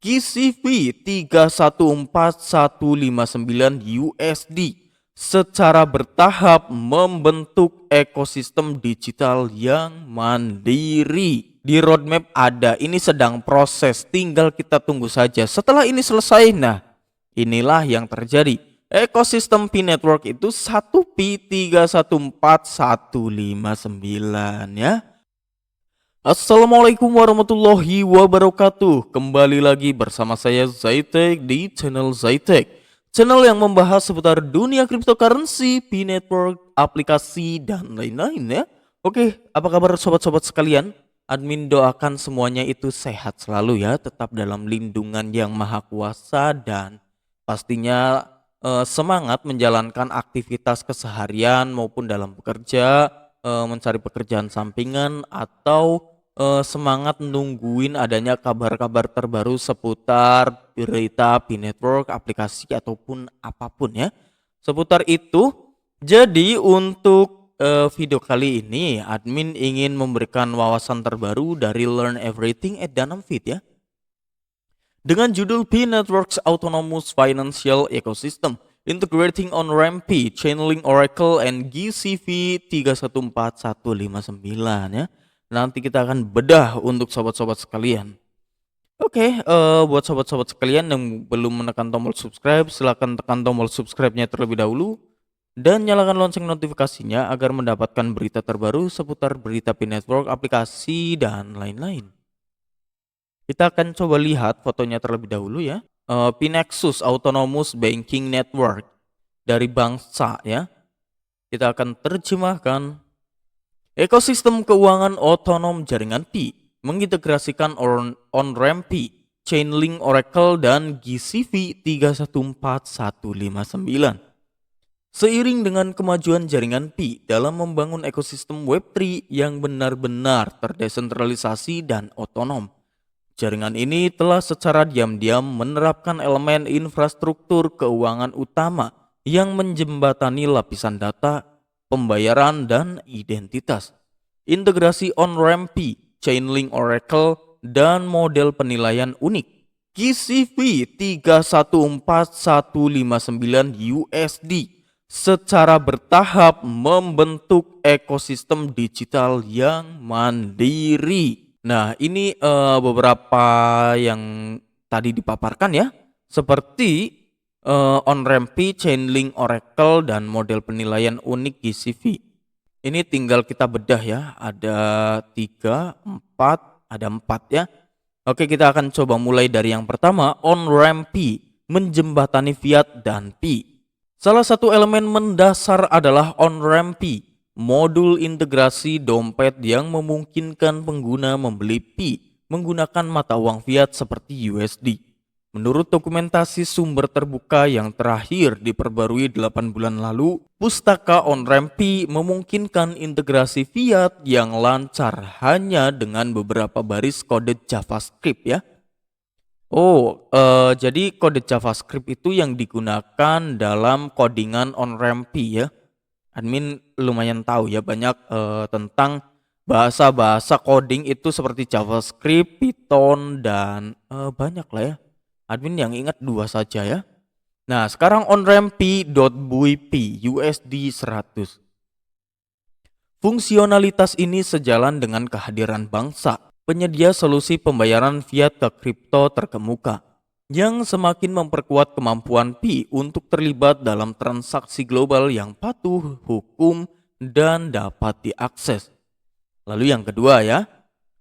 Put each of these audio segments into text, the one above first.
GCV 314159 USD secara bertahap membentuk ekosistem digital yang mandiri. Di roadmap ada, ini sedang proses, tinggal kita tunggu saja. Setelah ini selesai, nah inilah yang terjadi. Ekosistem Pi Network itu 1Pi314159 ya. Assalamualaikum warahmatullahi wabarakatuh. Kembali lagi bersama saya Zaitek di channel Zaitek, channel yang membahas seputar dunia cryptocurrency, Pi Network, aplikasi dan lain-lain ya. Oke, apa kabar sobat-sobat sekalian? Admin doakan semuanya itu sehat selalu ya, tetap dalam lindungan yang maha kuasa dan pastinya semangat menjalankan aktivitas keseharian maupun dalam bekerja, mencari pekerjaan sampingan atau semangat nungguin adanya kabar-kabar terbaru seputar berita Pi Network, aplikasi ataupun apapun ya seputar itu. Jadi untuk video kali ini admin ingin memberikan wawasan terbaru dari Learn Everything at Danamfit ya, dengan judul Pi Network's Autonomous Financial Ecosystem Integrating On-Ramp, Chainlink Oracle, and GCV 314159 ya. Nanti kita akan bedah untuk sobat-sobat sekalian. Oke, buat sobat-sobat sekalian yang belum menekan tombol subscribe, silahkan tekan tombol subscribe-nya terlebih dahulu dan nyalakan lonceng notifikasinya agar mendapatkan berita terbaru seputar berita Pi Network, aplikasi dan lain-lain. Kita akan coba lihat fotonya terlebih dahulu ya. Pi Nexus Autonomous Banking Network dari Bangsa ya. Kita akan terjemahkan. Ekosistem keuangan otonom jaringan Pi mengintegrasikan on-ramp Pi, Chainlink Oracle dan GCV 314159. Seiring dengan kemajuan jaringan Pi dalam membangun ekosistem Web3 yang benar-benar terdesentralisasi dan otonom, jaringan ini telah secara diam-diam menerapkan elemen infrastruktur keuangan utama yang menjembatani lapisan data, pembayaran, dan identitas. Integrasi on-ramp Pi, Chainlink Oracle, dan model penilaian unik GCV 314159 USD secara bertahap membentuk ekosistem digital yang mandiri. Nah, ini beberapa yang tadi dipaparkan ya, seperti on-ramp Pi, Chainlink Oracle, dan model penilaian unik GCV. Ini tinggal kita bedah ya, ada 3, 4, ada 4 ya. Oke, kita akan coba mulai dari yang pertama, on-ramp Pi, menjembatani fiat dan Pi. Salah satu elemen mendasar adalah on-ramp Pi, modul integrasi dompet yang memungkinkan pengguna membeli Pi menggunakan mata uang fiat seperti USD. Menurut dokumentasi sumber terbuka yang terakhir diperbarui 8 bulan lalu, pustaka on-ramp Pi memungkinkan integrasi fiat yang lancar hanya dengan beberapa baris kode JavaScript ya. Jadi kode JavaScript itu yang digunakan dalam codingan on-ramp Pi ya. Admin lumayan tahu ya banyak tentang bahasa-bahasa coding itu seperti JavaScript, Python, dan banyak lah ya. Admin yang ingat 2 saja ya. Nah, sekarang on-ramp Pi.buipi USD 100. Fungsionalitas ini sejalan dengan kehadiran Bangsa, penyedia solusi pembayaran fiat ke kripto terkemuka, yang semakin memperkuat kemampuan Pi untuk terlibat dalam transaksi global yang patuh hukum dan dapat diakses. Lalu yang kedua ya,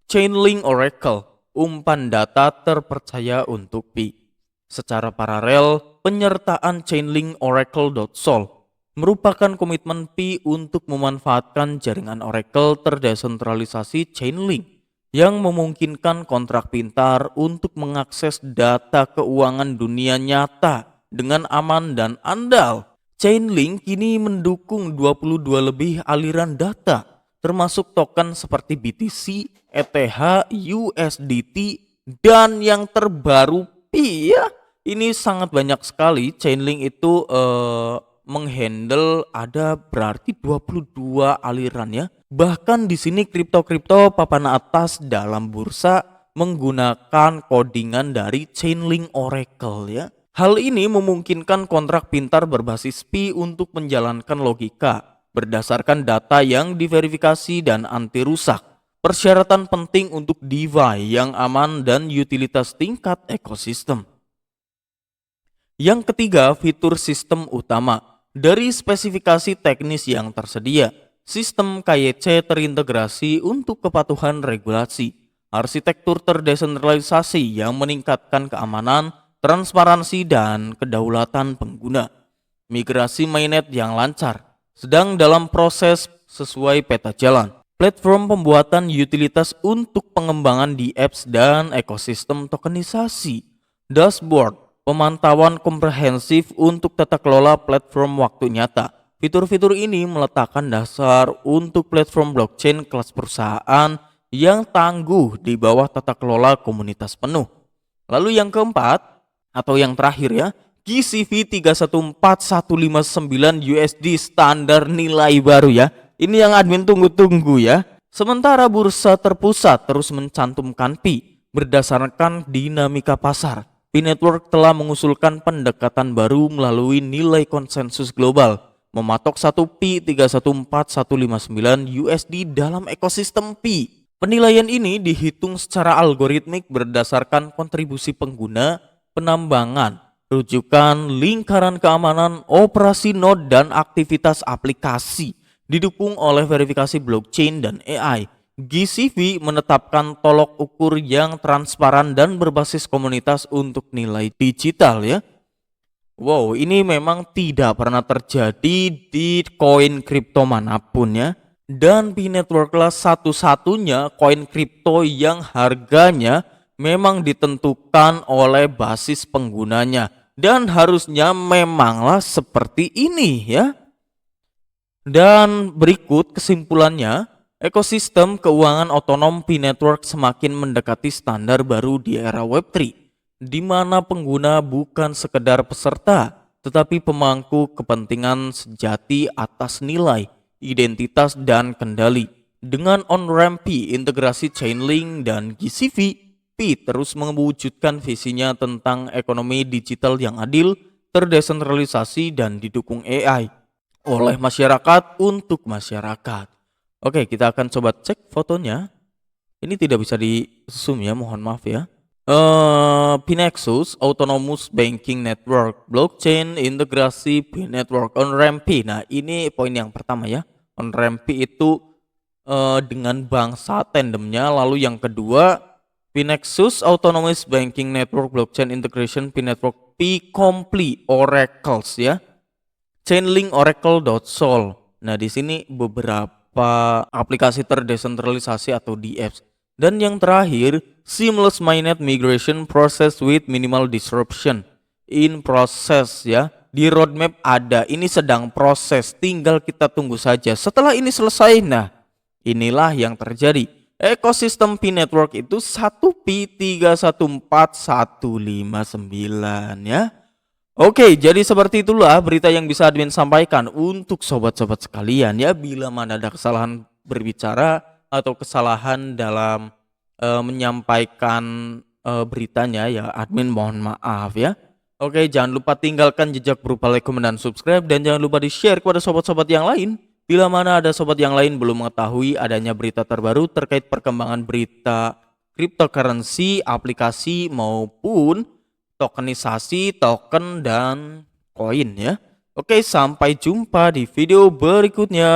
Chainlink Oracle, umpan data terpercaya untuk Pi. Secara paralel, penyertaan Chainlink Oracle.sol merupakan komitmen Pi untuk memanfaatkan jaringan Oracle terdesentralisasi Chainlink yang memungkinkan kontrak pintar untuk mengakses data keuangan dunia nyata dengan aman dan andal. Chainlink kini mendukung 22 lebih aliran data, termasuk token seperti BTC, ETH, USDT, dan yang terbaru Pi ya. Ini sangat banyak sekali. Chainlink itu menghandle ada berarti 22 aliran ya. Bahkan di sini kripto-kripto papan atas dalam bursa menggunakan codingan dari Chainlink Oracle ya. Hal ini memungkinkan kontrak pintar berbasis Pi untuk menjalankan logika berdasarkan data yang diverifikasi dan anti rusak. Persyaratan penting untuk DeFi yang aman dan utilitas tingkat ekosistem. Yang ketiga, fitur sistem utama. Dari spesifikasi teknis yang tersedia, sistem KYC terintegrasi untuk kepatuhan regulasi, arsitektur terdesentralisasi yang meningkatkan keamanan, transparansi, dan kedaulatan pengguna, migrasi mainnet yang lancar, sedang dalam proses sesuai peta jalan, platform pembuatan utilitas untuk pengembangan di apps dan ekosistem tokenisasi, dashboard, pemantauan komprehensif untuk tata kelola platform waktu nyata. Fitur-fitur ini meletakkan dasar untuk platform blockchain kelas perusahaan yang tangguh di bawah tata kelola komunitas penuh. Lalu yang keempat, atau yang terakhir ya, GCV 314159 USD standar nilai baru ya. Ini yang admin tunggu-tunggu ya. Sementara bursa terpusat terus mencantumkan Pi berdasarkan dinamika pasar. Pi Network telah mengusulkan pendekatan baru melalui nilai konsensus global, mematok 1 Pi 314159 USD dalam ekosistem Pi. Penilaian ini dihitung secara algoritmik berdasarkan kontribusi pengguna, penambangan, rujukan, lingkaran keamanan, operasi node, dan aktivitas aplikasi. Didukung oleh verifikasi blockchain dan AI. GCV menetapkan tolok ukur yang transparan dan berbasis komunitas untuk nilai digital ya. Wow, ini memang tidak pernah terjadi di koin kripto manapun ya. Dan Pi Networklah satu-satunya koin kripto yang harganya memang ditentukan oleh basis penggunanya. Dan harusnya memanglah seperti ini ya. Dan berikut kesimpulannya, ekosistem keuangan otonom Pi Network semakin mendekati standar baru di era Web3, di mana pengguna bukan sekedar peserta, tetapi pemangku kepentingan sejati atas nilai, identitas, dan kendali. Dengan on-ramp Pi, integrasi Chainlink, dan GCV, Pi terus mewujudkan visinya tentang ekonomi digital yang adil, terdesentralisasi, dan didukung AI oleh masyarakat untuk masyarakat. Oke, kita akan coba cek fotonya. Ini tidak bisa di zoom ya, mohon maaf ya. Pinexus Autonomous Banking Network, blockchain integrasi Pi Network, on-ramp Pi. Nah, ini poin yang pertama ya. On-ramp Pi itu dengan bangsa tandemnya. Lalu yang kedua, Pinexus Autonomous Banking Network, blockchain integration Pi Network, Pi Complete Oracles ya. Chainlink Oracle.sol. Nah, di sini beberapa aplikasi terdesentralisasi atau DApps. Dan yang terakhir, seamless mainnet migration process with minimal disruption in process ya. Di roadmap ada, ini sedang proses, tinggal kita tunggu saja. Setelah ini selesai, nah inilah yang terjadi. Ekosistem Pi Network itu 1 Pi 314159 ya. Oke, jadi seperti itulah berita yang bisa admin sampaikan untuk sobat-sobat sekalian ya. Bila mana ada kesalahan berbicara atau kesalahan dalam menyampaikan beritanya ya, admin mohon maaf ya. Oke, jangan lupa tinggalkan jejak berupa like, komen, dan subscribe, dan jangan lupa di-share kepada sobat-sobat yang lain. Bila mana ada sobat yang lain belum mengetahui adanya berita terbaru terkait perkembangan berita cryptocurrency, aplikasi maupun tokenisasi, token, dan koin ya. Oke, sampai jumpa di video berikutnya.